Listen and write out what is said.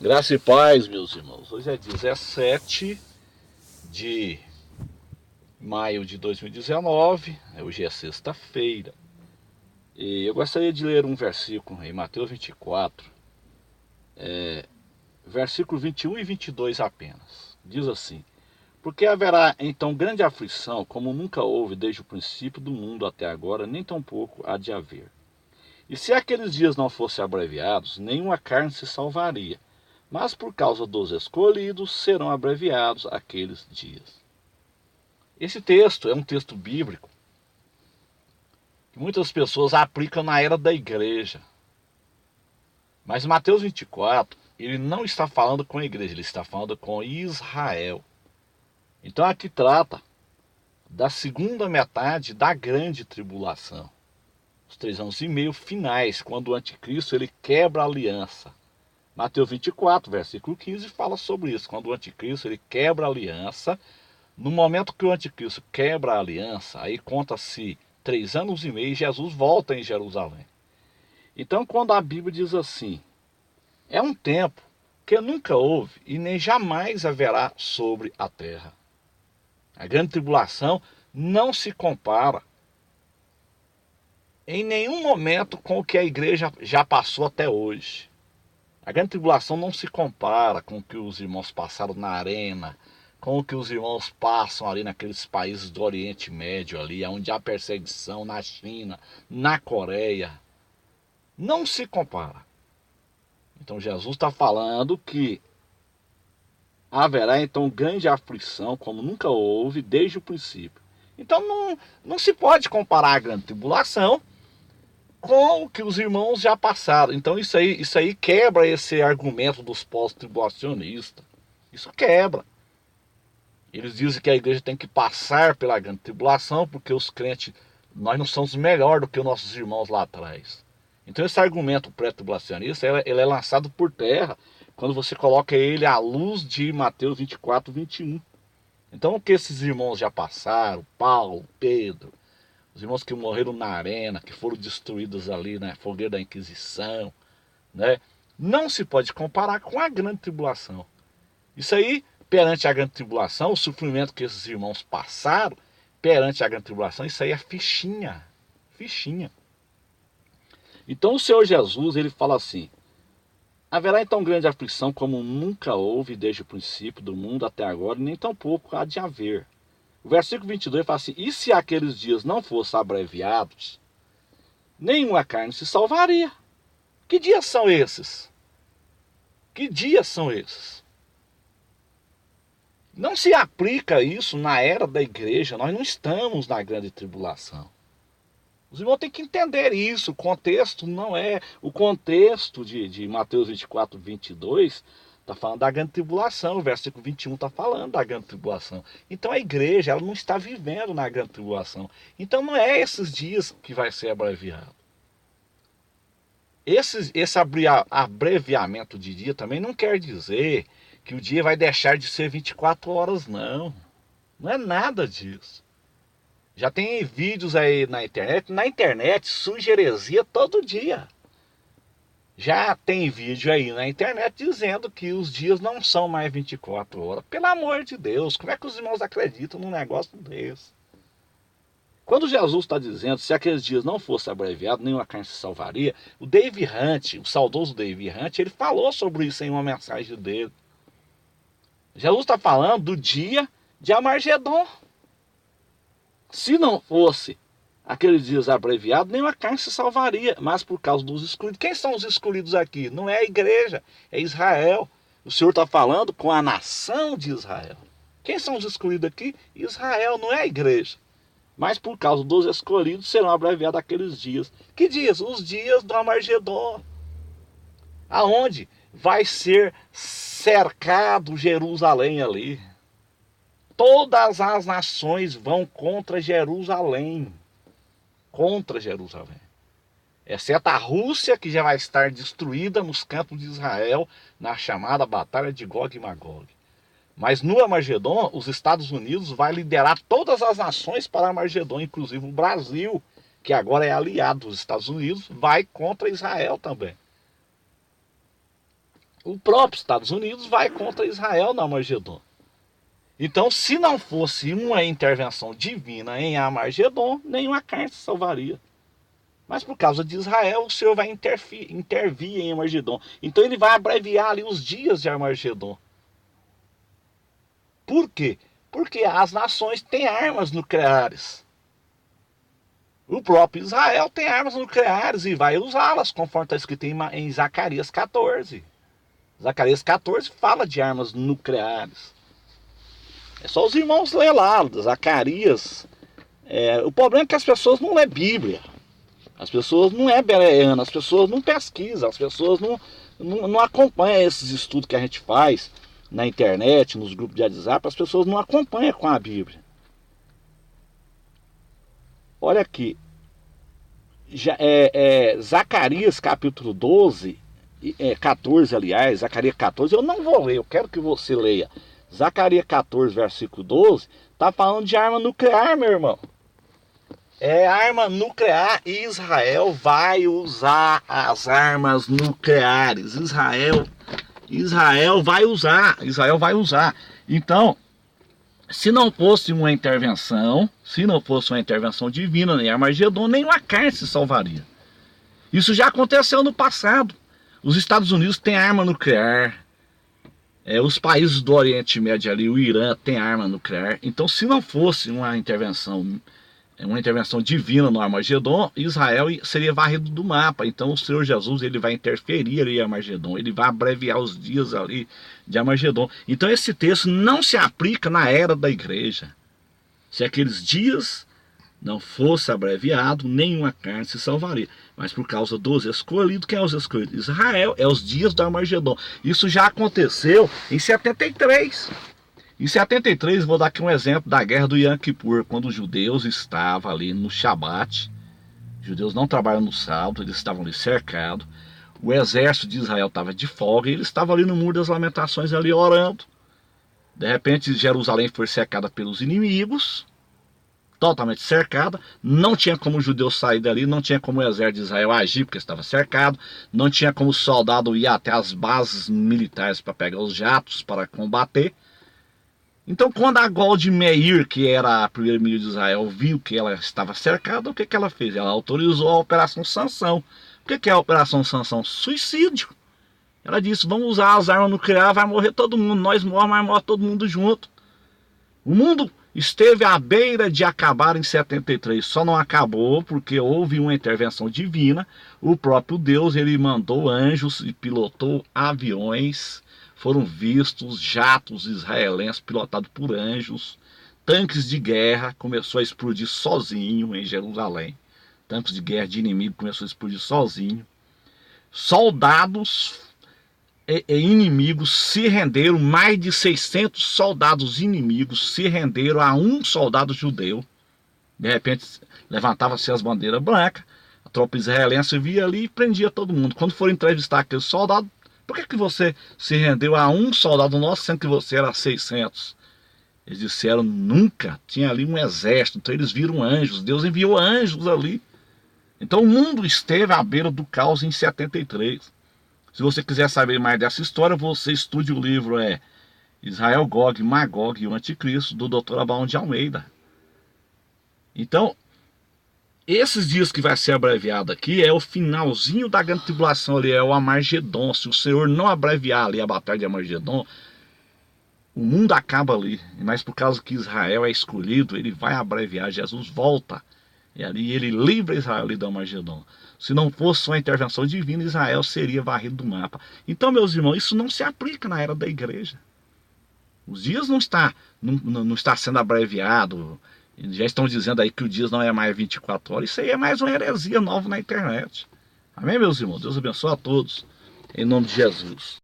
Graça e paz, meus irmãos. Hoje é 17 de maio de 2019, hoje é sexta-feira. E eu gostaria de ler um versículo em Mateus 24, versículo 21 e 22 apenas. Diz assim: Porque haverá então grande aflição, como nunca houve desde o princípio do mundo até agora, nem tampouco há de haver. E se aqueles dias não fossem abreviados, nenhuma carne se salvaria. Mas por causa dos escolhidos serão abreviados aqueles dias. Esse texto é um texto bíblico que muitas pessoas aplicam na era da igreja. Mas Mateus 24, ele não está falando com a igreja, ele está falando com Israel. Então aqui trata da segunda metade da grande tribulação. Os 3 anos e meio finais, quando o anticristo ele quebra a aliança. Mateus 24, versículo 15, fala sobre isso. Quando o anticristo ele quebra a aliança, no momento que o anticristo quebra a aliança, aí conta-se 3 anos e meio e Jesus volta em Jerusalém. Então, quando a Bíblia diz assim, é um tempo que nunca houve e nem jamais haverá sobre a terra. A grande tribulação não se compara em nenhum momento com o que a igreja já passou até hoje. A grande tribulação não se compara com o que os irmãos passaram na arena, com o que os irmãos passam ali naqueles países do Oriente Médio ali, onde há perseguição, na China, na Coreia. Não se compara. Então Jesus está falando que haverá então grande aflição, como nunca houve desde o princípio. Então não se pode comparar a grande tribulação com o que os irmãos já passaram. Então isso aí quebra esse argumento dos pós-tribulacionistas. Isso quebra. Eles dizem que a igreja tem que passar pela grande tribulação porque os crentes, nós não somos melhor do que os nossos irmãos lá atrás. Então esse argumento pré-tribulacionista ele é lançado por terra quando você coloca ele à luz de Mateus 24, 21. Então o que esses irmãos já passaram, Paulo, Pedro, os irmãos que morreram na arena, que foram destruídos ali na fogueira da Inquisição, né? Não se pode comparar com a grande tribulação. Isso aí, perante a grande tribulação, o sofrimento que esses irmãos passaram, perante a grande tribulação, isso aí é fichinha. Fichinha. Então o Senhor Jesus, ele fala assim, haverá então grande aflição como nunca houve desde o princípio do mundo até agora, nem tampouco há de haver. O versículo 22 fala assim, e se aqueles dias não fossem abreviados, nenhuma carne se salvaria. Que dias são esses? Que dias são esses? Não se aplica isso na era da igreja, nós não estamos na grande tribulação. Os irmãos têm que entender isso, o contexto não é... O contexto de Mateus 24, 22, está falando da grande tribulação, o versículo 21 está falando da grande tribulação. Então a igreja ela não está vivendo na grande tribulação. Então não é esses dias que vai ser abreviado. Esse abreviamento de dia também não quer dizer que o dia vai deixar de ser 24 horas, não. Não é nada disso. Já tem vídeos aí na internet. Na internet surge heresia todo dia. Já tem vídeo aí na internet dizendo que os dias não são mais 24 horas. Pelo amor de Deus, como é que os irmãos acreditam num negócio desse? Quando Jesus está dizendo, se aqueles dias não fossem abreviados, nenhuma carne se salvaria, o Dave Hunt, o saudoso Dave Hunt, ele falou sobre isso em uma mensagem dele. Jesus está falando do dia de Amargedon. Se não fosse aqueles dias abreviados, nenhuma carne se salvaria, mas por causa dos escolhidos. Quem são os escolhidos aqui? Não é a igreja, é Israel. O Senhor está falando com a nação de Israel. Quem são os escolhidos aqui? Israel, não é a igreja. Mas por causa dos escolhidos serão abreviados aqueles dias. Que dias? Os dias do Amargedon. Aonde vai ser cercado Jerusalém ali. Todas as nações vão contra Jerusalém. Contra Jerusalém. Exceto a Rússia, que já vai estar destruída nos campos de Israel, na chamada Batalha de Gog e Magog. Mas no Armagedon, os Estados Unidos vai liderar todas as nações para Armagedon, inclusive o Brasil, que agora é aliado dos Estados Unidos, vai contra Israel também. o próprio Estados Unidos vai contra Israel no Armagedon. Então, se não fosse uma intervenção divina em Armagedon, nenhuma carne se salvaria. Mas por causa de Israel, o Senhor vai intervir em Armagedon. Então ele vai abreviar ali os dias de Armagedon. Por quê? Porque as nações têm armas nucleares. O próprio Israel tem armas nucleares e vai usá-las, conforme está escrito em Zacarias 14. Zacarias 14 fala de armas nucleares. É só os irmãos ler lá, Zacarias. O problema é que as pessoas não lê Bíblia. As pessoas não é bereana, as pessoas não pesquisam, as pessoas não acompanham esses estudos que a gente faz na internet, nos grupos de WhatsApp, as pessoas não acompanham com a Bíblia. Olha aqui, Zacarias capítulo 12, 14 aliás, Zacarias 14, eu não vou ler, eu quero que você leia. Zacarias 14, versículo 12, está falando de arma nuclear, meu irmão. É arma nuclear e Israel vai usar as armas nucleares. Israel vai usar. Então, se não fosse uma intervenção divina em Armagedon, nenhuma carne se salvaria. Isso já aconteceu no passado. Os Estados Unidos têm arma nuclear. Os países do Oriente Médio ali, o Irã tem arma nuclear. Então, se não fosse uma intervenção divina no Armagedon, Israel seria varrido do mapa. Então o Senhor Jesus ele vai interferir ali em Armagedon, ele vai abreviar os dias ali de Armagedon. Então esse texto não se aplica na era da igreja. Se aqueles dias não fosse abreviado, nenhuma carne se salvaria. Mas por causa dos escolhidos, quem é os escolhidos? Israel, é os dias do Armagedon. Isso já aconteceu em 73. Em 73, vou dar aqui um exemplo da guerra do Yom Kippur, quando os judeus estavam ali no Shabat. Os judeus não trabalham no sábado, eles estavam ali cercados. O exército de Israel estava de folga e eles estavam ali no Muro das Lamentações, ali orando. De repente, Jerusalém foi cercada pelos inimigos, totalmente cercada. Não tinha como os judeus sair dali, não tinha como o exército de Israel agir, porque estava cercado. Não tinha como o soldado ir até as bases militares para pegar os jatos para combater. Então, quando a Golda Meir, que era a primeira-ministra de Israel, viu que ela estava cercada, o que ela fez? Ela autorizou a Operação Sansão. O que é a Operação Sansão? Suicídio. Ela disse, vamos usar as armas nucleares, vai morrer todo mundo. Nós morremos, mas morre todo mundo junto. O mundo esteve à beira de acabar em 73. Só não acabou porque houve uma intervenção divina. O próprio Deus, ele mandou anjos e pilotou aviões. Foram vistos jatos israelenses pilotados por anjos, tanques de guerra começou a explodir sozinho em Jerusalém. Tanques de guerra de inimigo começou a explodir sozinho. Soldados inimigos se renderam, mais de 600 soldados inimigos se renderam a um soldado judeu. De repente levantava-se as bandeiras brancas, a tropa israelense via ali e prendia todo mundo. Quando foram entrevistar aquele soldado, por que você se rendeu a um soldado nosso, sendo que você era 600? Eles disseram, nunca. Tinha ali um exército, então eles viram anjos. Deus enviou anjos ali. Então o mundo esteve à beira do caos em 73. Se você quiser saber mais dessa história, você estude o livro Israel, Gog, Magog e o Anticristo, do Dr. Abraão de Almeida. Então, esses dias que vai ser abreviado aqui é o finalzinho da grande tribulação ali, é o Armagedon. Se o Senhor não abreviar ali a batalha de Armagedon, o mundo acaba ali. Mas por causa que Israel é escolhido, ele vai abreviar, Jesus volta. E ali ele livra Israel ali do Armagedon. Se não fosse uma intervenção divina, Israel seria varrido do mapa. Então, meus irmãos, isso não se aplica na era da igreja. Os dias não está sendo abreviado. Já estão dizendo aí que o dia não é mais 24 horas. Isso aí é mais uma heresia nova na internet. Amém, meus irmãos? Deus abençoe a todos. Em nome de Jesus.